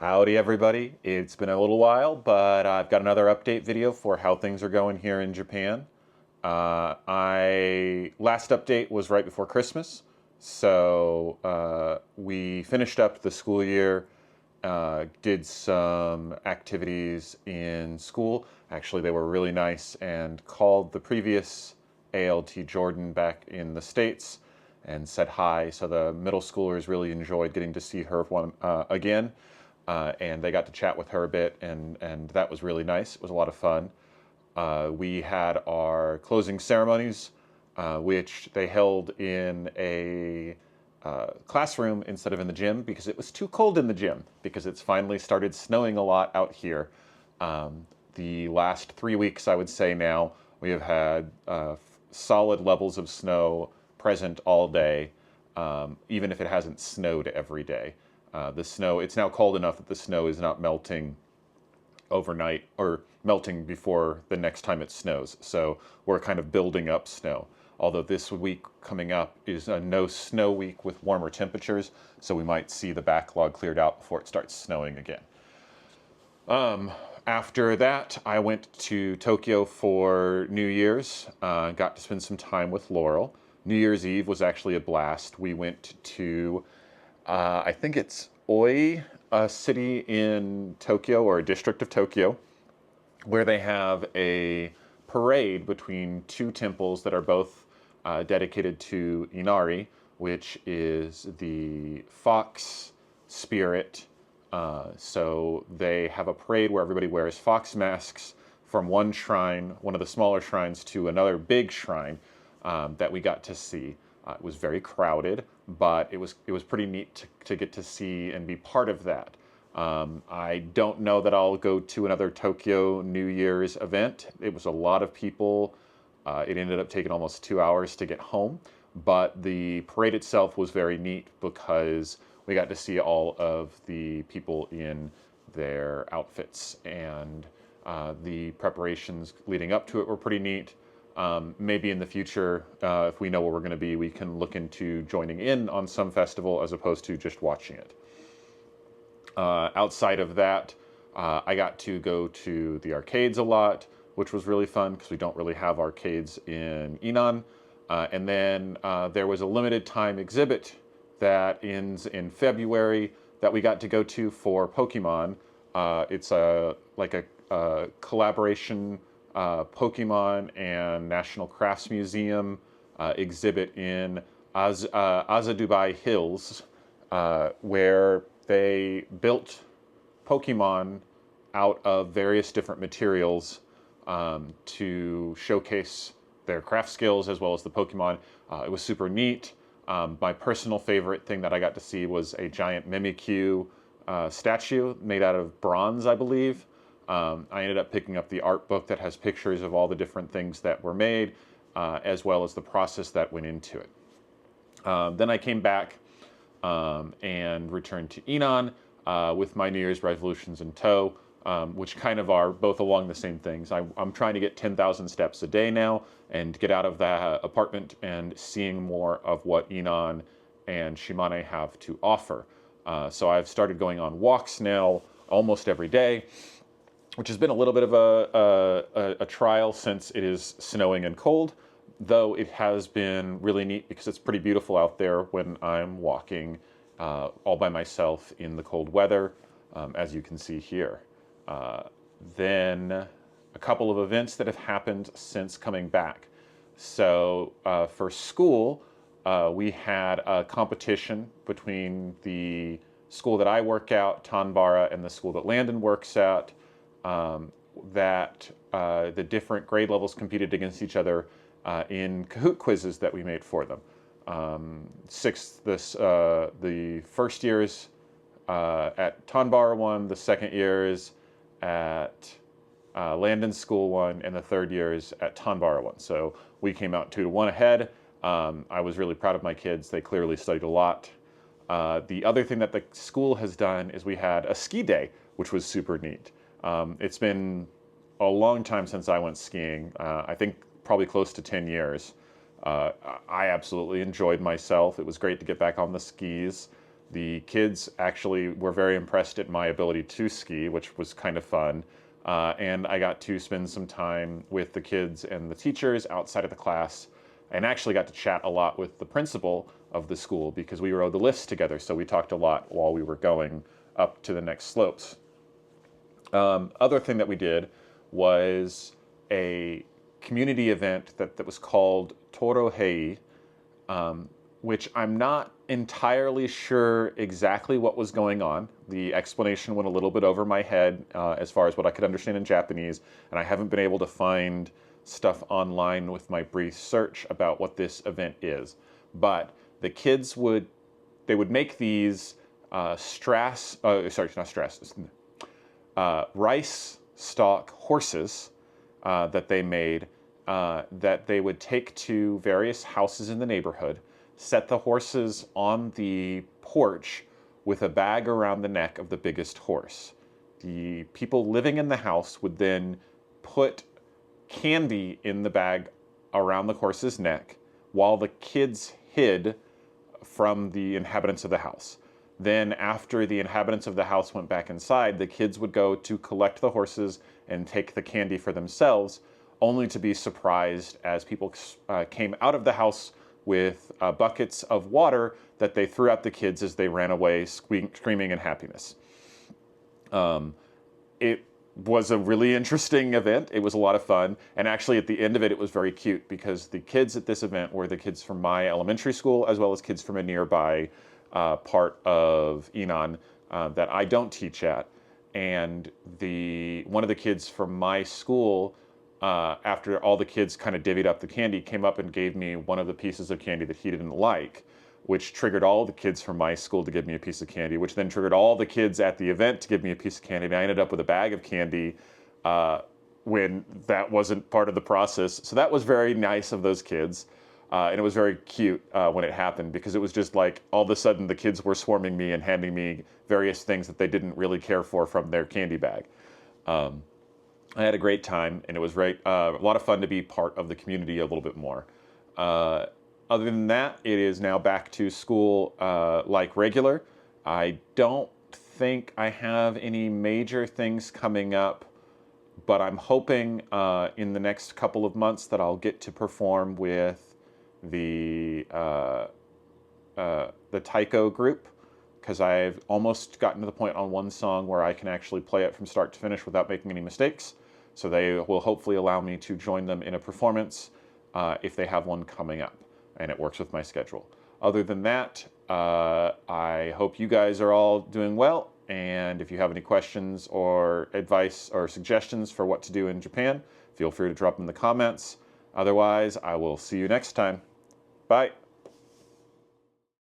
Howdy everybody. It's been a little while, but I've got another update video for how things are going here in Japan. Last update was right before Christmas, so we finished up the school year, did some activities in school. Actually, they were really nice, and called the previous ALT Jordan back in the States and said hi. So the middle schoolers really enjoyed getting to see her again. And they got to chat with her a bit, and that was really nice. It was a lot of fun. We had our closing ceremonies, which they held in a classroom instead of in the gym because it was too cold in the gym because it's finally started snowing a lot out here. The last 3 weeks, I would say now, we have had solid levels of snow present all day, even if it hasn't snowed every day. The snow, it's now cold enough that the snow is not melting overnight or melting before the next time it snows. So we're kind of building up snow. Although this week coming up is a no snow week with warmer temperatures, so we might see the backlog cleared out before it starts snowing again. After that, I went to Tokyo for New Year's, got to spend some time with Laurel. New Year's Eve was actually a blast. We went to I think it's Oi, a city in Tokyo or a district of Tokyo, where they have a parade between two temples that are both dedicated to Inari, which is the fox spirit. So they have a parade where everybody wears fox masks from one shrine, one of the smaller shrines, to another big shrine that we got to see. It was very crowded, but it was pretty neat to get to see and be part of that. I don't know that I'll go to another Tokyo New Year's event. It was a lot of people. It ended up taking almost 2 hours to get home, but the parade itself was very neat because we got to see all of the people in their outfits, and the preparations leading up to it were pretty neat. Maybe in the future, if we know where we're going to be, we can look into joining in on some festival as opposed to just watching it. Outside of that, I got to go to the arcades a lot, which was really fun because we don't really have arcades in Inan. And then there was a limited time exhibit that ends in February that we got to go to for Pokemon. It's like a collaboration Pokemon and National Crafts Museum exhibit in Azadubai Hills, where they built Pokemon out of various different materials to showcase their craft skills as well as the Pokemon. It was super neat. My personal favorite thing that I got to see was a giant Mimikyu statue made out of bronze, I believe. I ended up picking up the art book that has pictures of all the different things that were made, as well as the process that went into it. Then I came back and returned to Inan with my New Year's resolutions in tow, which kind of are both along the same things. I'm trying to get 10,000 steps a day now and get out of that apartment and seeing more of what Inan and Shimane have to offer. So I've started going on walks now almost every day, which has been a little bit of a trial since it is snowing and cold, though it has been really neat because it's pretty beautiful out there when I'm walking all by myself in the cold weather, as you can see here. Then a couple of events that have happened since coming back. So for school, we had a competition between the school that I work at, Tanbara, and the school that Landon works at, that the different grade levels competed against each other in Kahoot quizzes that we made for them. The first years at Tanbara won, the second years at Landon School won, and the third years at Tanbara won. So we came out 2-1 ahead. I was really proud of my kids. They clearly studied a lot. The other thing that the school has done is we had a ski day, which was super neat. It's been a long time since I went skiing. I think probably close to 10 years. I absolutely enjoyed myself. It was great to get back on the skis. The kids actually were very impressed at my ability to ski, which was kind of fun. And I got to spend some time with the kids and the teachers outside of the class, and actually got to chat a lot with the principal of the school because we rode the lifts together. So we talked a lot while we were going up to the next slopes. Other thing that we did was a community event that was called Torohei, which I'm not entirely sure exactly what was going on. The explanation went a little bit over my head as far as what I could understand in Japanese, and I haven't been able to find stuff online with my brief search about what this event is. But the kids would make these rice stalk horses that they made that they would take to various houses in the neighborhood, set the horses on the porch with a bag around the neck of the biggest horse. The people living in the house would then put candy in the bag around the horse's neck while the kids hid from the inhabitants of the house. Then after the inhabitants of the house went back inside, the kids would go to collect the horses and take the candy for themselves, only to be surprised as people came out of the house with buckets of water that they threw at the kids as they ran away screaming in happiness. It was a really interesting event. It was a lot of fun. And actually at the end of it, it was very cute because the kids at this event were the kids from my elementary school as well as kids from a nearby part of Inan that I don't teach at. And one of the kids from my school, after all the kids kind of divvied up the candy, came up and gave me one of the pieces of candy that he didn't like, which triggered all the kids from my school to give me a piece of candy, which then triggered all the kids at the event to give me a piece of candy. And I ended up with a bag of candy when that wasn't part of the process. So that was very nice of those kids. And it was very cute when it happened because it was just like all of a sudden the kids were swarming me and handing me various things that they didn't really care for from their candy bag. I had a great time, and it was a lot of fun to be part of the community a little bit more. Other than that, it is now back to school like regular. I don't think I have any major things coming up, but I'm hoping in the next couple of months that I'll get to perform with the taiko group, because I've almost gotten to the point on one song where I can actually play it from start to finish without making any mistakes. So they will hopefully allow me to join them in a performance if they have one coming up, and it works with my schedule. Other than that, I hope you guys are all doing well, and if you have any questions or advice or suggestions for what to do in Japan, feel free to drop them in the comments. Otherwise, I will see you next time. Bye.